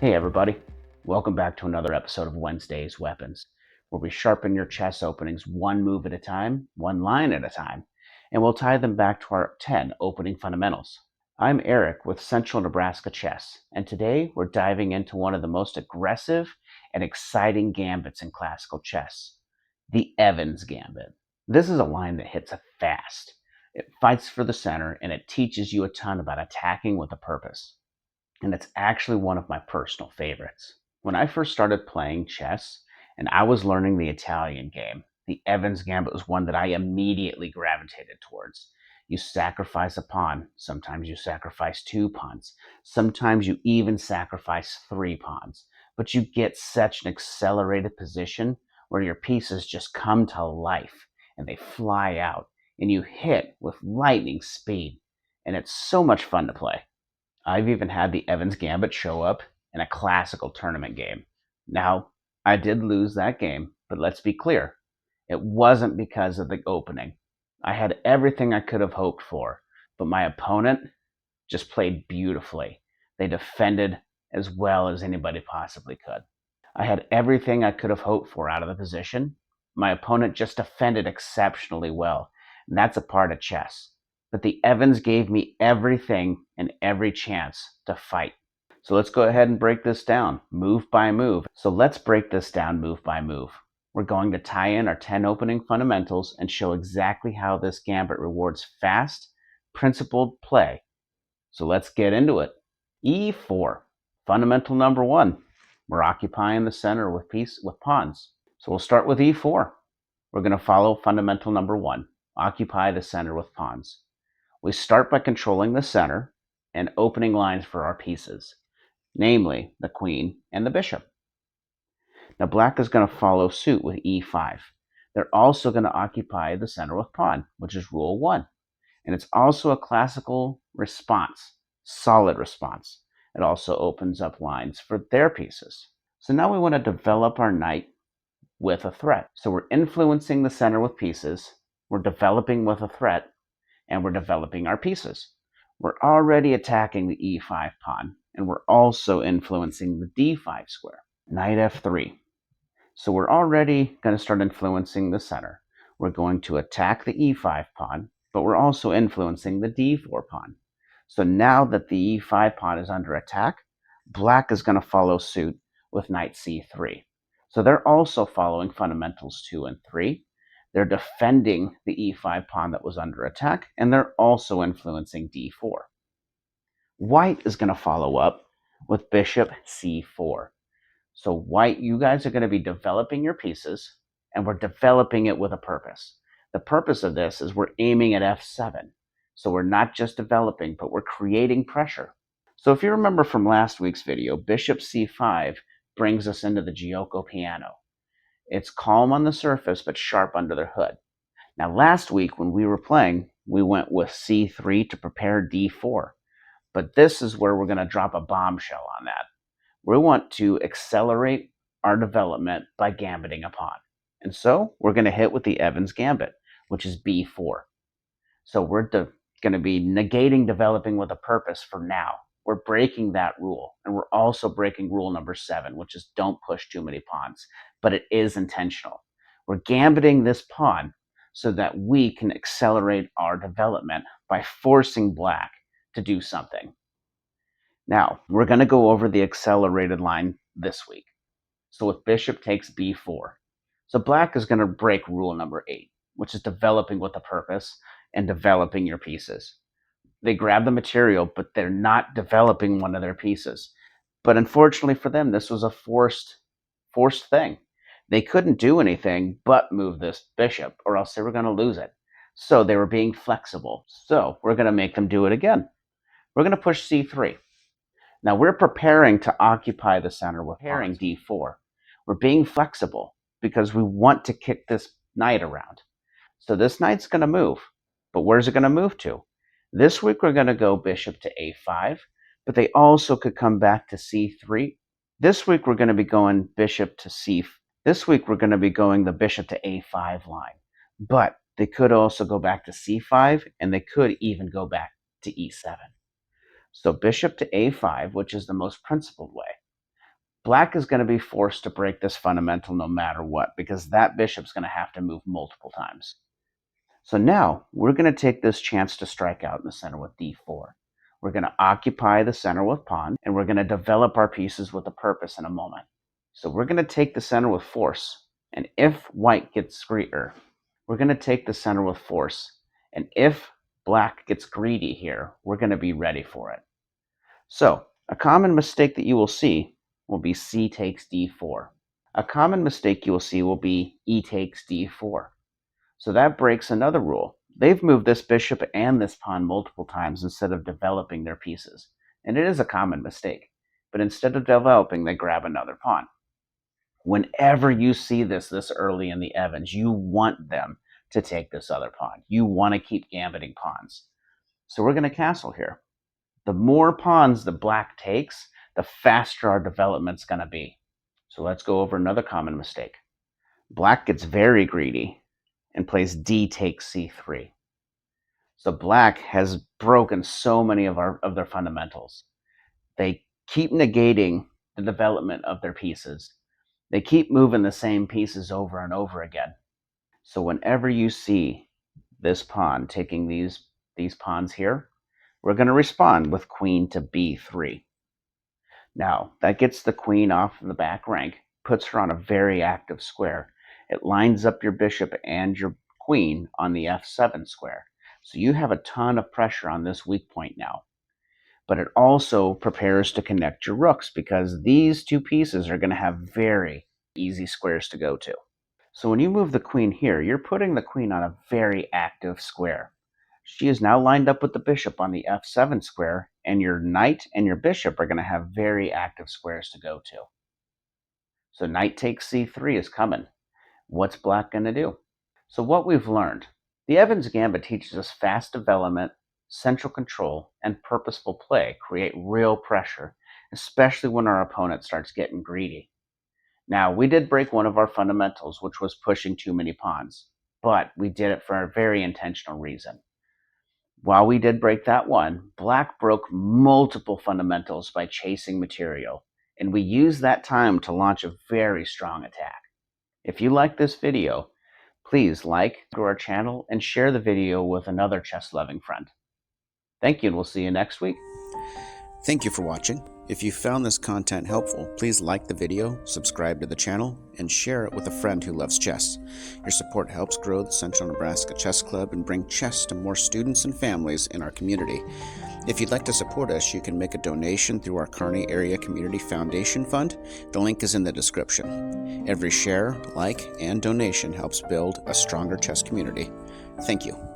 Hey everybody, welcome back to another episode of Wednesday's Weapons, where we sharpen your chess openings one move at a time, one line at a time, and we'll tie them back to our 10 opening fundamentals. I'm Eric with Central Nebraska Chess, and today we're diving into one of the most aggressive and exciting gambits in classical chess, the Evans Gambit. This is a line that hits fast. It fights for the center, and it teaches you a ton about attacking with a purpose. And it's actually one of my personal favorites. When I first started playing chess and I was learning the Italian game, the Evans Gambit was one that I immediately gravitated towards. You sacrifice a pawn, sometimes you sacrifice 2 pawns, sometimes you even sacrifice 3 pawns, but you get such an accelerated position where your pieces just come to life and they fly out and you hit with lightning speed, and it's so much fun to play. I've even had the Evans Gambit show up in a classical tournament game. Now, I did lose that game, but let's be clear. It wasn't because of the opening. I had everything I could have hoped for, but my opponent just played beautifully. They defended as well as anybody possibly could. I had everything I could have hoped for out of the position. My opponent just defended exceptionally well, and that's a part of chess. But the Evans gave me everything and every chance to fight. So let's go ahead and break this down move by move. So let's break this down move by move. We're going to tie in our 10 opening fundamentals and show exactly how this gambit rewards fast, principled play. So let's get into it. E4, fundamental number 1. We're occupying the center with pawns. So we'll start with E4. We're going to follow fundamental number 1, occupy the center with pawns. We start by controlling the center and opening lines for our pieces, namely the queen and the bishop. Now black is going to follow suit with E5. They're also going to occupy the center with pawn, which is rule 1. And it's also a classical response, solid response. It also opens up lines for their pieces. So now we want to develop our knight with a threat. So we're influencing the center with pieces, we're developing with a threat, and we're developing our pieces. We're already attacking the E5 pawn, and we're also influencing the D5 square. Knight F3. So we're already going to start influencing the center. We're going to attack the E5 pawn, but we're also influencing the D4 pawn. So now that the E5 pawn is under attack, black is going to follow suit with knight C3. So they're also following fundamentals 2 and 3. They're defending the E5 pawn that was under attack, and they're also influencing D4. White is going to follow up with bishop C4. So white, you guys are going to be developing your pieces, and we're developing it with a purpose. The purpose of this is we're aiming at F7. So we're not just developing, but we're creating pressure. So if you remember from last week's video, bishop C5 brings us into the Giuoco piano. It's calm on the surface, but sharp under the hood. Now, last week when we were playing, we went with C3 to prepare D4. But this is where we're going to drop a bombshell on that. We want to accelerate our development by gambiting a pawn. And so we're going to hit with the Evans Gambit, which is B4. So we're going to be negating developing with a purpose for now. We're breaking that rule, and we're also breaking rule number 7, which is don't push too many pawns, but it is intentional. We're gambiting this pawn so that we can accelerate our development by forcing black to do something. Now, we're going to go over the accelerated line this week. So with bishop takes b4. So black is going to break rule number 8, which is developing with a purpose and developing your pieces. They grab the material, but they're not developing one of their pieces. But unfortunately for them, this was a forced thing. They couldn't do anything but move this bishop, or else they were going to lose it. So they were being flexible. So we're going to make them do it again. We're going to push c3. Now we're preparing to occupy the center with pairing d4. We're being flexible because we want to kick this knight around. So this knight's going to move. But where's it going to move to? This week we're going to go bishop to a5, but they also could come back to c3. This week we're going to be going bishop to c. This week we're going to be going the bishop to a5 line. But they could also go back to c5, and they could even go back to e7. So bishop to a5, which is the most principled way. Black is going to be forced to break this fundamental no matter what, because that bishop's going to have to move multiple times. So now we're going to take this chance to strike out in the center with d4. We're going to occupy the center with pawn, and we're going to develop our pieces with a purpose in a moment. So we're going to take the center with force, and if white gets greedy, we're going to take the center with force, and if black gets greedy here, we're going to be ready for it. So a common mistake that you will see will be c takes d4. A common mistake you will see will be e takes d4. So that breaks another rule. They've moved this bishop and this pawn multiple times instead of developing their pieces. And it is a common mistake. But instead of developing, they grab another pawn. Whenever you see this early in the Evans, you want them to take this other pawn. You want to keep gambiting pawns. So we're going to castle here. The more pawns the black takes, the faster our development's going to be. So let's go over another common mistake. Black gets very greedy and plays d takes c3. So black has broken so many of their fundamentals. They keep negating the development of their pieces. They keep moving the same pieces over and over again. So whenever you see this pawn taking these pawns here, we're going to respond with queen to b3. Now, that gets the queen off the back rank, puts her on a very active square. It lines up your bishop and your queen on the f7 square. So you have a ton of pressure on this weak point now. But it also prepares to connect your rooks, because these two pieces are going to have very easy squares to go to. So when you move the queen here, you're putting the queen on a very active square. She is now lined up with the bishop on the f7 square, and your knight and your bishop are going to have very active squares to go to. So knight takes c3 is coming. What's black going to do? So what we've learned, the Evans Gambit teaches us fast development, central control, and purposeful play create real pressure, especially when our opponent starts getting greedy. Now, we did break one of our fundamentals, which was pushing too many pawns, but we did it for a very intentional reason. While we did break that one, black broke multiple fundamentals by chasing material, and we used that time to launch a very strong attack. If you like this video, please like our channel and share the video with another chess-loving friend. Thank you, and we'll see you next week. Thank you for watching. If you found this content helpful, please like the video, subscribe to the channel, and share it with a friend who loves chess. Your support helps grow the Central Nebraska Chess Club and bring chess to more students and families in our community. If you'd like to support us, you can make a donation through our Kearney Area Community Foundation Fund. The link is in the description. Every share, like, and donation helps build a stronger chess community. Thank you.